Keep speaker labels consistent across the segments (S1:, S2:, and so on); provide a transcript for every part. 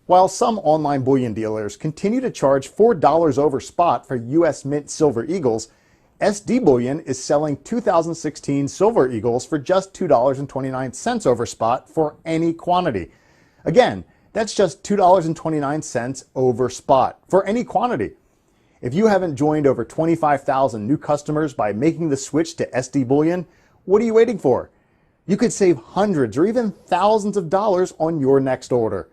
S1: While some online bullion dealers continue to charge $4 over spot for US Mint Silver Eagles, SD Bullion is selling 2016 Silver Eagles for just $2.29 over spot for any quantity. Again, that's just $2.29 over spot for any quantity. If you haven't joined over 25,000 new customers by making the switch to SD Bullion, what are you waiting for? You could save hundreds or even thousands of dollars on your next order.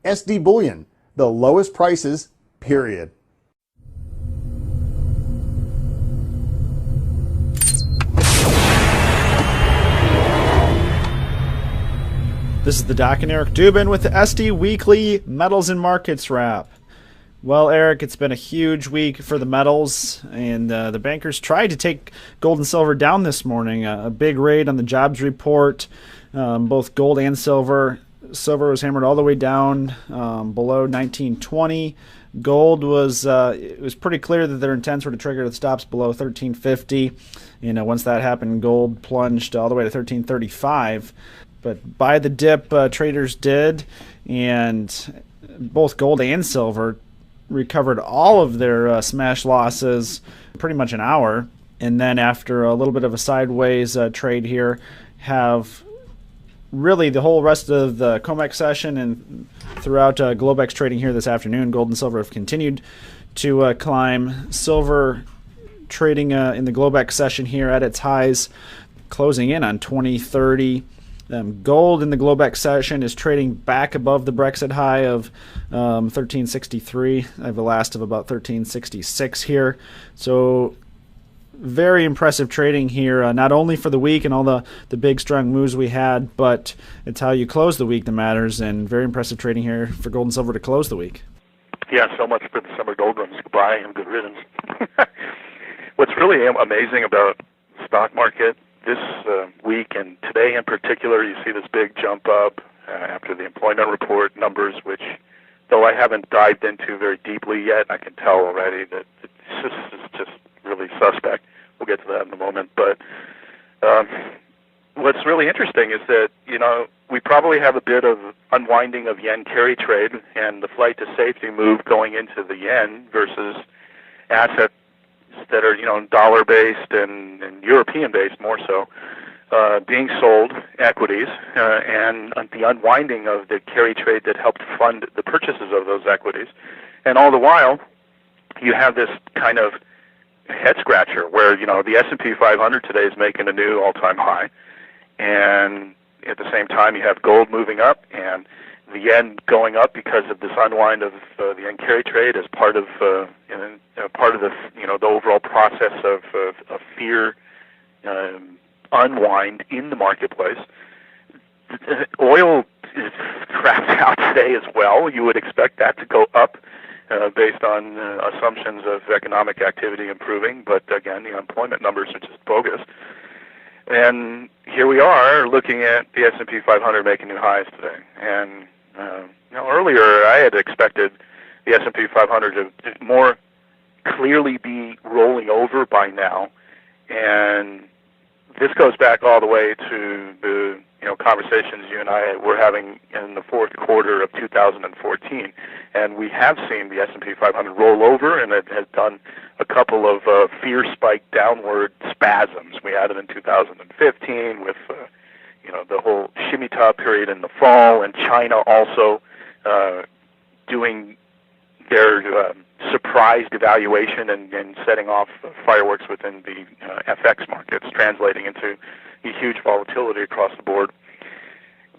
S1: SD Bullion, the lowest prices, period.
S2: This is the Doc and Eric Dubin with the SD Weekly Metals and Markets Wrap. Well, Eric, it's been a huge week for the metals, and the bankers tried to take gold and silver down this morning. A big raid on the jobs report, both gold and silver. Silver was hammered all the way down below 1920. Gold was it was pretty clear that their intents were to trigger the stops below 1350. Once that happened, gold plunged all the way to 1335. But by the dip, traders did, and both gold and silver recovered all of their smash losses pretty much an hour. And then after a little bit of a sideways trade here, have really the whole rest of the COMEX session and throughout Globex trading here this afternoon, gold and silver have continued to climb. Silver trading in the Globex session here at its highs, closing in on 2030. Gold in the Globex session is trading back above the Brexit high of 1363. I have a last of about 1366 here. So very impressive trading here, not only for the week and all the big strong moves we had, but it's how you close the week that matters, and very impressive trading here for gold and silver to close the week.
S3: Yeah, so much for the summer doldrums. Goodbye and good riddance. What's really amazing about the stock market this week, and today in particular, you see this big jump up after the employment report numbers, which, though I haven't dived into very deeply yet, I can tell already that it's just really suspect. We'll get to that in a moment. But what's really interesting is that, we probably have a bit of unwinding of yen carry trade and the flight to safety move going into the yen versus assets that are, dollar-based and European-based more so, being sold, equities, and the unwinding of the carry trade that helped fund the purchases of those equities. And all the while, you have this kind of head-scratcher where, the S&P 500 today is making a new all-time high, and at the same time you have gold moving up and the yen going up because of this unwind of the yen carry trade as part of the overall process of fear unwind in the marketplace. Oil is crapped out today as well. You would expect that to go up based on assumptions of economic activity improving, but again, the unemployment numbers are just bogus. And here we are looking at the S&P 500 making new highs today. And earlier I had expected the S&P 500 to more clearly be rolling over by now, and this goes back all the way to the conversations you and I were having in the fourth quarter of 2014, and we have seen the S&P 500 roll over, and it has done a couple of fear spike downward spasms. We had it in 2015 with the whole Shemitah period in the fall, and China also doing their surprise devaluation and setting off fireworks within the FX markets, translating into a huge volatility across the board.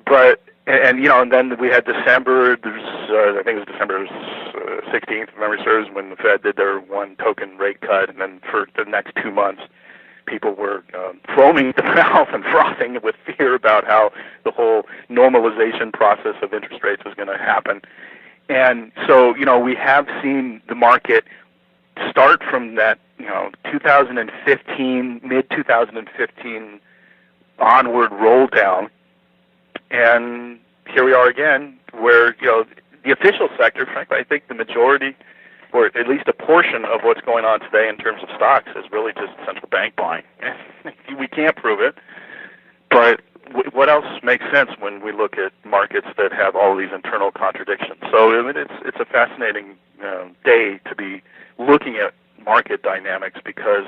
S3: But and then we had December. I think it was December 16th, if memory serves, when the Fed did their one token rate cut, and then for the next 2 months, people were foaming at the mouth and frothing with fear about how the whole normalization process of interest rates was going to happen. And so, we have seen the market start from that, 2015, mid-2015 onward roll down. And here we are again, where, the official sector, frankly, I think the majority, or at least a portion of what's going on today in terms of stocks is really just central bank buying. We can't prove it, but what else makes sense when we look at markets that have all these internal contradictions? So I mean, it's a fascinating day to be looking at market dynamics, because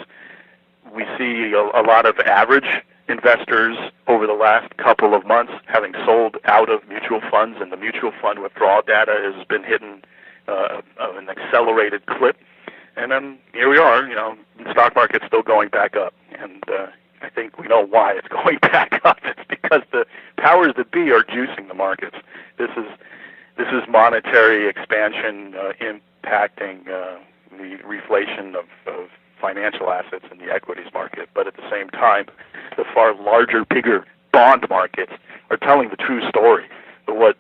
S3: we see a lot of average investors over the last couple of months having sold out of mutual funds, and the mutual fund withdrawal data has been hitting an accelerated clip. And then here we are, the stock market's still going back up. And I think we know why it's going back up. It's because the powers that be are juicing the markets. This is monetary expansion impacting the reflation of financial assets in the equities market. But at the same time, the far larger, bigger bond markets are telling the true story of what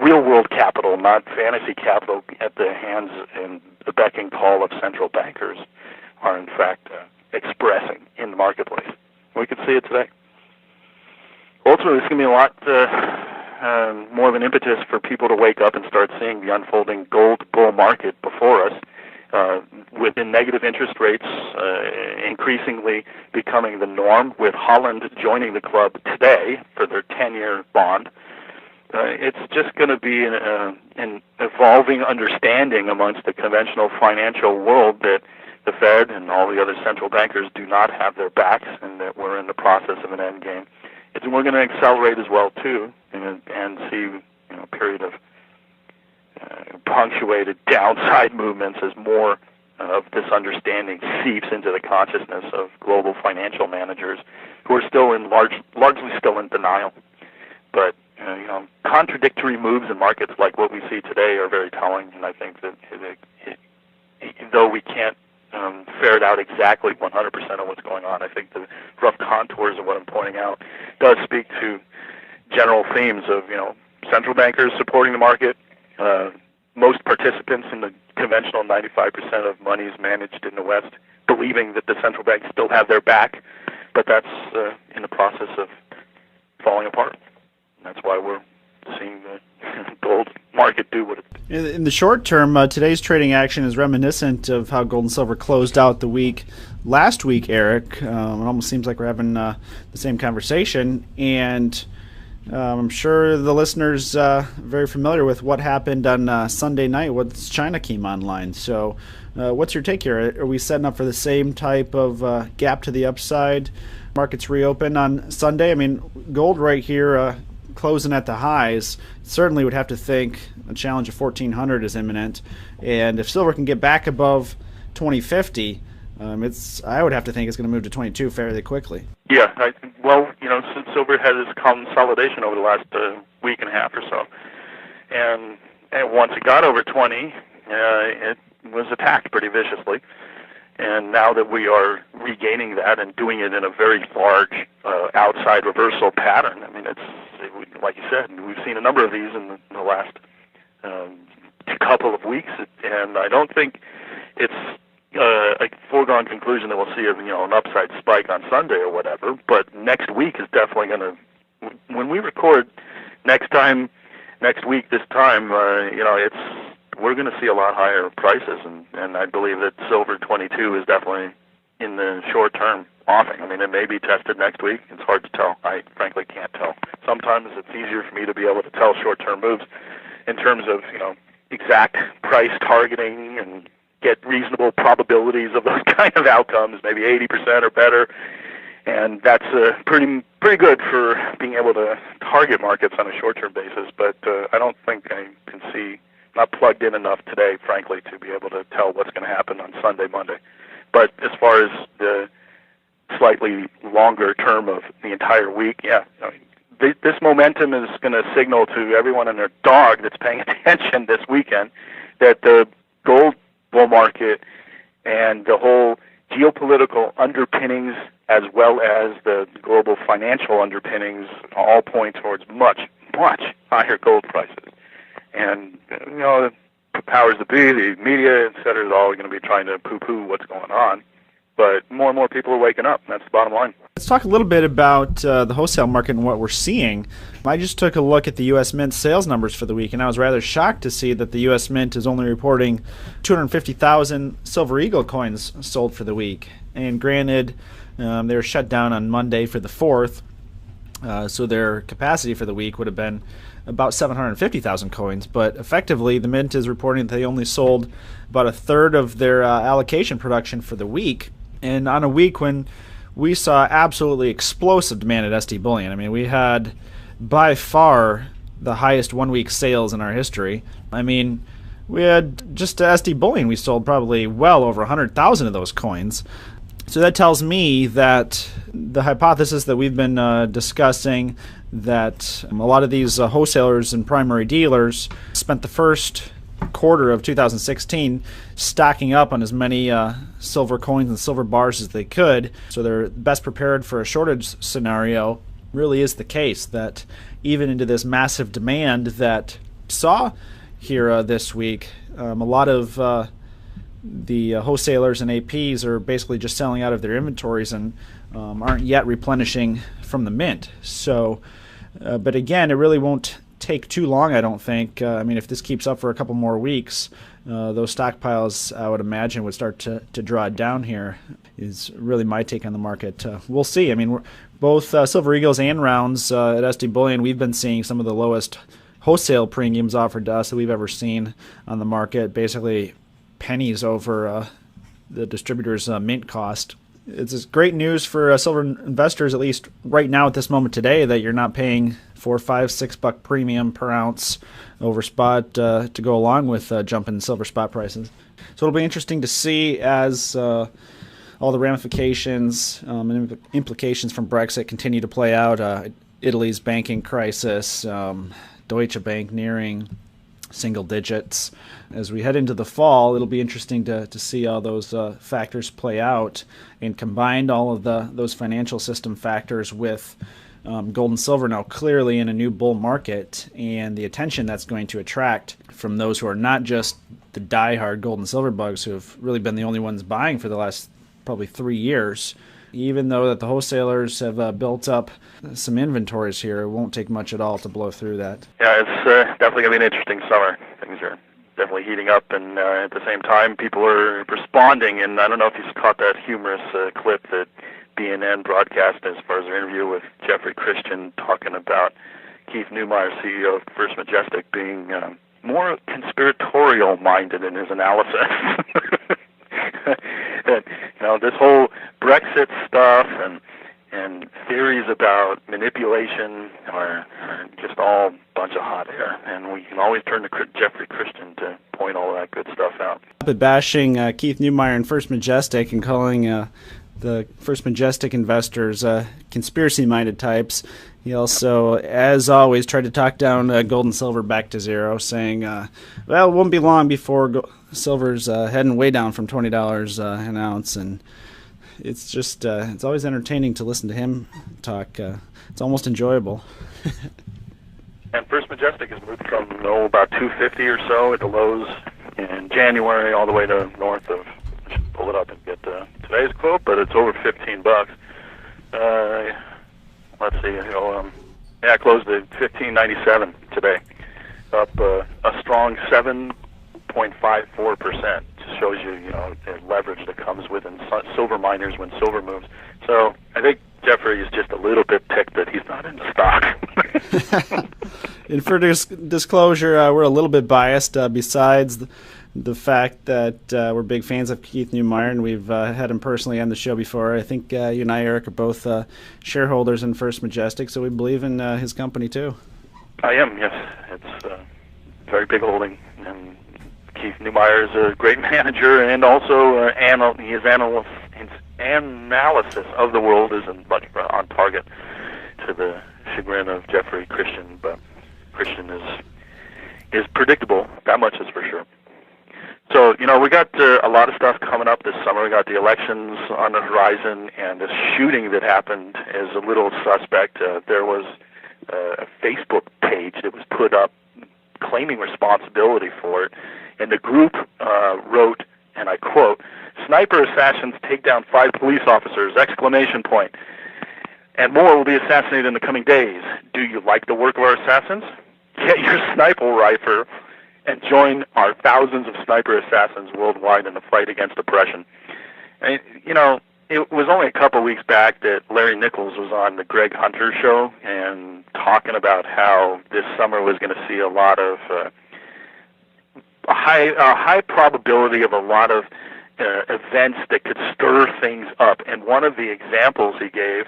S3: real-world capital, not fantasy capital at the hands and the beck and call of central bankers, are in fact expressing in the marketplace. We can see it today. Ultimately, it's going to be a lot more of an impetus for people to wake up and start seeing the unfolding gold bull market before us, with negative interest rates increasingly becoming the norm, with Holland joining the club today for their 10-year bond. It's just going to be an evolving understanding amongst the conventional financial world that the Fed and all the other central bankers do not have their backs, and that we're in the process of an end game. We're going to accelerate as well too, and see a period of punctuated downside movements as more of this understanding seeps into the consciousness of global financial managers who are still largely still in denial. But contradictory moves in markets like what we see today are very telling, and I think that though we can't ferret out exactly 100% of what's going on, I think the rough contours of what I'm pointing out does speak to general themes of central bankers supporting the market, most participants in the conventional 95% of monies managed in the West believing that the central banks still have their back, but that's in the process of falling apart. That's why we're seeing the gold market do what it does.
S2: In the short term, today's trading action is reminiscent of how gold and silver closed out the week last week, Eric. It almost seems like we're having the same conversation, and I'm sure the listeners are very familiar with what happened on Sunday night once China came online. So what's your take here? Are we setting up for the same type of gap to the upside? Markets reopen on Sunday. I mean, gold right here closing at the highs, certainly would have to think a challenge of 1,400 is imminent. And if silver can get back above 2050, I would have to think it's going to move to 22 fairly quickly.
S3: Yeah, since silver had its consolidation over the last week and a half or so, and once it got over 20, it was attacked pretty viciously. And now that we are regaining that and doing it in a very large outside reversal pattern, I mean, it's like you said, we've seen a number of these in the last couple of weeks, and I don't think it's a foregone conclusion that we'll see an upside spike on Sunday or whatever. But next week is definitely going to, when we record next week this time, we're going to see a lot higher prices, and I believe that silver 22 is definitely in the short term offing. I mean, it may be tested next week. It's hard to tell. I frankly can't tell. Sometimes it's easier for me to be able to tell short-term moves in terms of exact price targeting and get reasonable probabilities of those kind of outcomes, maybe 80% or better. And that's pretty good for being able to target markets on a short-term basis. But I don't think I can see, not plugged in enough today, frankly, to be able to tell what's going to happen on Sunday, Monday. But as far as the slightly longer term of the entire week, this momentum is going to signal to everyone and their dog that's paying attention this weekend that the gold bull market and the whole geopolitical underpinnings as well as the global financial underpinnings all point towards much, much higher gold prices. And, the powers that be, the media, et cetera, is all going to be trying to poo-poo what's going on. But more and more people are waking up, and that's the bottom line.
S2: Let's talk a little bit about the wholesale market and what we're seeing. I just took a look at the U.S. Mint sales numbers for the week, and I was rather shocked to see that the U.S. Mint is only reporting 250,000 Silver Eagle coins sold for the week. And granted, they were shut down on Monday for the 4th. So their capacity for the week would have been about 750,000 coins, but effectively the Mint is reporting that they only sold about a third of their allocation production for the week, and on a week when we saw absolutely explosive demand at SD Bullion. I mean, we had by far the highest one-week sales in our history. I mean, we had just to SD Bullion, we sold probably well over 100,000 of those coins. So that tells me that the hypothesis that we've been discussing, that a lot of these wholesalers and primary dealers spent the first quarter of 2016 stocking up on as many silver coins and silver bars as they could, so they're best prepared for a shortage scenario, really is the case. That even into this massive demand that saw here this week, a lot of the wholesalers and APs are basically just selling out of their inventories and aren't yet replenishing from the Mint. So, but again, it really won't take too long, I don't think. I mean, if this keeps up for a couple more weeks, those stockpiles, I would imagine, would start to draw down here, is really my take on the market. We'll see. I mean, both Silver Eagles and rounds at SD Bullion, we've been seeing some of the lowest wholesale premiums offered to us that we've ever seen on the market, basically pennies over the distributor's mint cost. It's great news for silver investors, at least right now at this moment today, that you're not paying $4, $5, $6 premium per ounce over spot to go along with jumping silver spot prices. So it'll be interesting to see as all the ramifications and implications from Brexit continue to play out. Italy's banking crisis, Deutsche Bank nearing single digits. As we head into the fall, it'll be interesting to see how those factors play out, and combined all of those financial system factors with gold and silver now clearly in a new bull market, and the attention that's going to attract from those who are not just the diehard gold and silver bugs who have really been the only ones buying for the last probably 3 years. Even though that the wholesalers have built up some inventories here, it won't take much at all to blow through that.
S3: Yeah, it's definitely going to be an interesting summer. Things are definitely heating up, and at the same time, people are responding. And I don't know if you caught that humorous clip that BNN broadcast as far as their interview with Jeffrey Christian talking about Keith Neumeyer, CEO of First Majestic, being more conspiratorial-minded in his analysis. That, this whole Brexit stuff and theories about manipulation are just all a bunch of hot air, and we can always turn to Jeffrey Christian to point all that good stuff out.
S2: But bashing Keith Neumeyer and First Majestic and calling the First Majestic investors conspiracy-minded types, he also, as always, tried to talk down gold and silver back to zero, saying, well, it won't be long before silver's heading way down from $20 an ounce. And it's just, it's always entertaining to listen to him talk. It's almost enjoyable.
S3: And First Majestic has moved from, about 250 or so at the lows in January all the way to north of, I should pull it up and get today's quote, but it's over $15. Let's see, it closed at $15.97 today, up a strong 7.54%. Just shows you, the leverage that comes within silver miners when silver moves. So I think Jeffrey is just a little bit ticked that he's not in the stock.
S2: And for disclosure, we're a little bit biased. Besides the fact that we're big fans of Keith Neumeyer, and we've had him personally on the show before. I think you and I, Eric, are both shareholders in First Majestic, so we believe in his company too.
S3: I am, yes. It's a very big holding, and Keith Neumeyer is a great manager, and also his analysis of the world isn't much on target, to the chagrin of Jeffrey Christian, but Christian is predictable, that much is for sure. So, we got a lot of stuff coming up this summer. We got the elections on the horizon, and the shooting that happened is a little suspect. There was a Facebook page that was put up claiming responsibility for it, and the group wrote, and I quote, "Sniper assassins take down 5 police officers, !" And more will be assassinated in the coming days. Do you like the work of our assassins? Get your sniper rifle and join our thousands of sniper assassins worldwide in the fight against oppression. And, it was only a couple weeks back that Larry Nichols was on the Greg Hunter show and talking about how this summer was going to see a lot of a high probability of a lot of events that could stir things up. And one of the examples he gave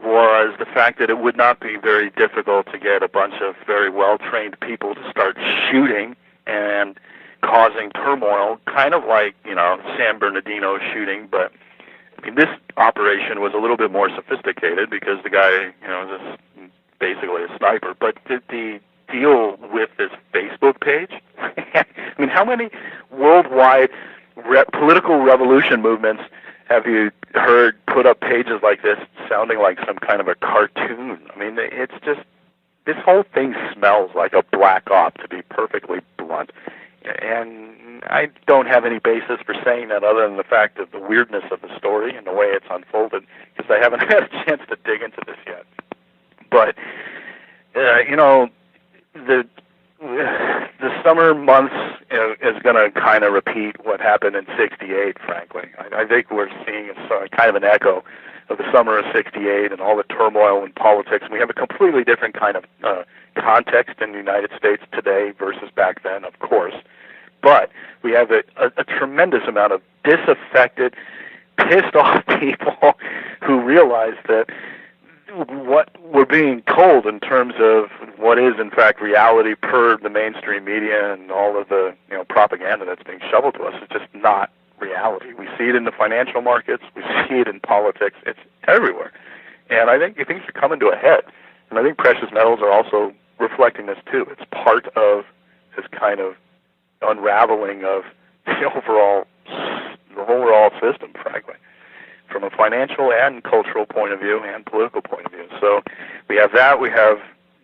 S3: was the fact that it would not be very difficult to get a bunch of very well-trained people to start shooting and causing turmoil, kind of like, San Bernardino shooting. But I mean, this operation was a little bit more sophisticated because the guy, is basically a sniper. But the deal with this Facebook page, I mean, how many worldwide political revolution movements have you heard put up pages like this sounding like some kind of a cartoon? I mean, it's just, this whole thing smells like a black op, to be perfectly blunt. And I don't have any basis for saying that other than the fact of the weirdness of the story and the way it's unfolded, because I haven't had a chance to dig into this yet. But, the summer months is going to kind of repeat what happened in '68, frankly. I think we're seeing kind of an echo of the summer of '68 and all the turmoil in politics. We have a completely different kind of context in the United States today versus back then, of course. But we have a tremendous amount of disaffected, pissed-off people who realize that what we're being told in terms of what is in fact reality per the mainstream media and all of the propaganda that's being shoveled to us is just not reality. We see it in the financial markets, we see it in politics, it's everywhere. And I think things are coming to a head. And I think precious metals are also reflecting this too. It's part of this kind of unraveling of the overall system, frankly, from a financial and cultural point of view and political point of view. So we have that. We have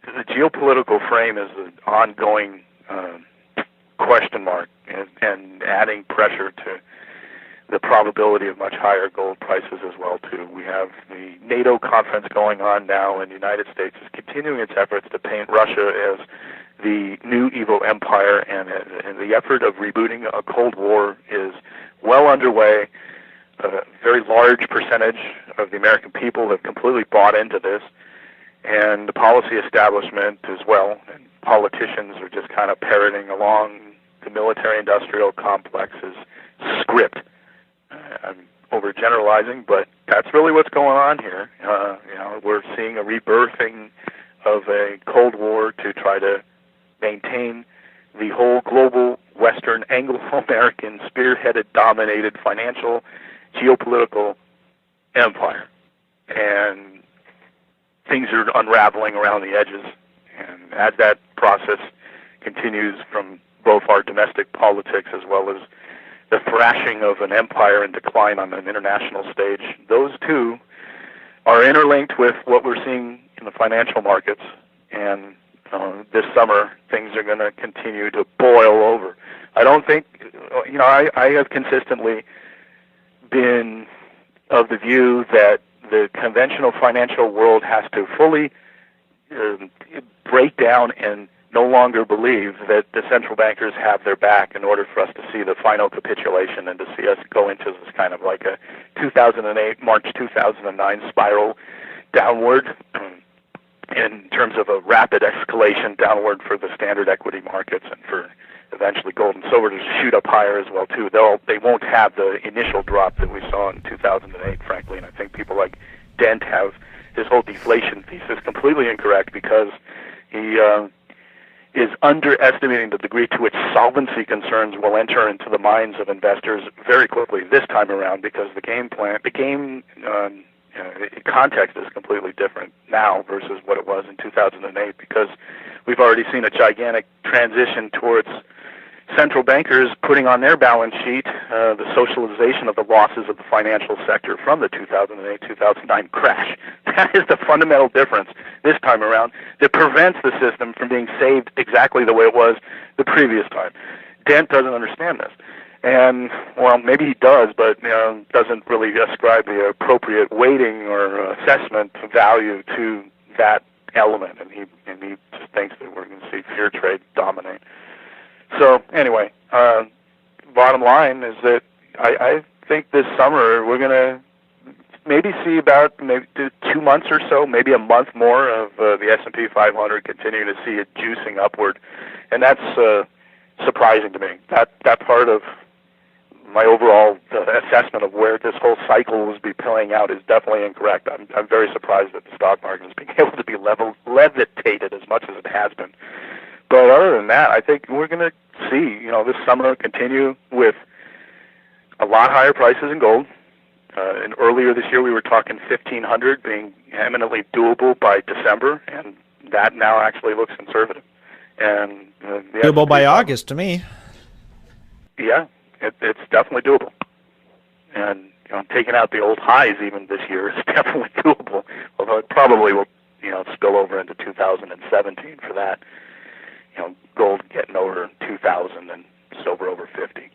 S3: the geopolitical frame is an ongoing question mark and adding pressure to the probability of much higher gold prices as well, too. We have the NATO conference going on now, and the United States is continuing its efforts to paint Russia as the new evil empire, and the effort of rebooting a Cold War is well underway. A very large percentage of the American people have completely bought into this, and the policy establishment as well, and politicians are just kind of parroting along the military-industrial complex's script. I'm overgeneralizing, but that's really what's going on here. We're seeing a rebirthing of a Cold War to try to maintain the whole global Western Anglo-American spearheaded, dominated financial, geopolitical empire. And things are unraveling around the edges. And as that process continues from both our domestic politics as well as the thrashing of an empire in decline on an international stage, those two are interlinked with what we're seeing in the financial markets. And this summer, things are going to continue to boil over. I don't think, I have consistently been of the view that the conventional financial world has to fully break down and no longer believe that the central bankers have their back in order for us to see the final capitulation and to see us go into this kind of like a 2008, March 2009 spiral downward in terms of a rapid escalation downward for the standard equity markets and for eventually gold and silver to shoot up higher as well too. They won't have the initial drop that we saw in 2008, frankly, and I think people like Dent have his whole deflation thesis completely incorrect because he is underestimating the degree to which solvency concerns will enter into the minds of investors very quickly this time around, because the game context is completely different now versus what it was in 2008, because we've already seen a gigantic transition towards central bankers putting on their balance sheet the socialization of the losses of the financial sector from the 2008-2009 crash. That is the fundamental difference this time around that prevents the system from being saved exactly the way it was the previous time. Dent doesn't understand this. And, well, maybe he does, but doesn't really ascribe the appropriate weighting or assessment value to that element. And he just thinks that we're going to see fear trade dominate. So, anyway, bottom line is that I think this summer we're going to maybe see about maybe 2 months or so, maybe a month more of the S&P 500 continuing to see it juicing upward, and that's surprising to me. That part of my overall assessment of where this whole cycle will be playing out is definitely incorrect. I'm very surprised that the stock market is being able to be levitated as much as it has been. But other than that, I think we're going to see, this summer continue with a lot higher prices in gold. And earlier this year, we were talking 1,500 being eminently doable by December, and that now actually looks conservative. And
S2: doable by August to me.
S3: Yeah, it's definitely doable. And taking out the old highs even this year is definitely doable. Although it probably will, spill over into 2017 for that. Gold getting over 2,000 and silver over 50.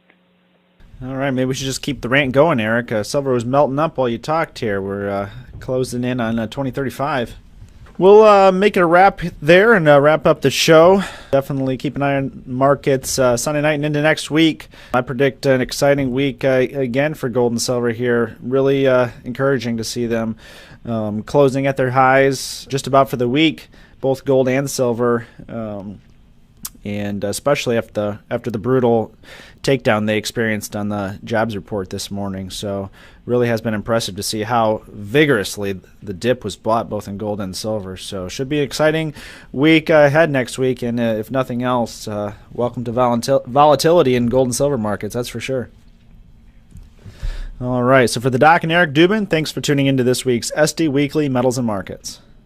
S2: All right, maybe we should just keep the rant going, Eric. Silver was melting up while you talked here. We're closing in on 2035. We'll make it a wrap there and wrap up the show. Definitely keep an eye on markets Sunday night and into next week. I predict an exciting week again for gold and silver here. Really encouraging to see them closing at their highs just about for the week, both gold and silver. And especially after the brutal takedown they experienced on the jobs report this morning. So really has been impressive to see how vigorously the dip was bought both in gold and silver. So should be an exciting week ahead next week. And if nothing else, welcome to volatility in gold and silver markets, that's for sure. All right, so for the Doc and Eric Dubin, thanks for tuning into this week's SD Weekly Metals and Markets.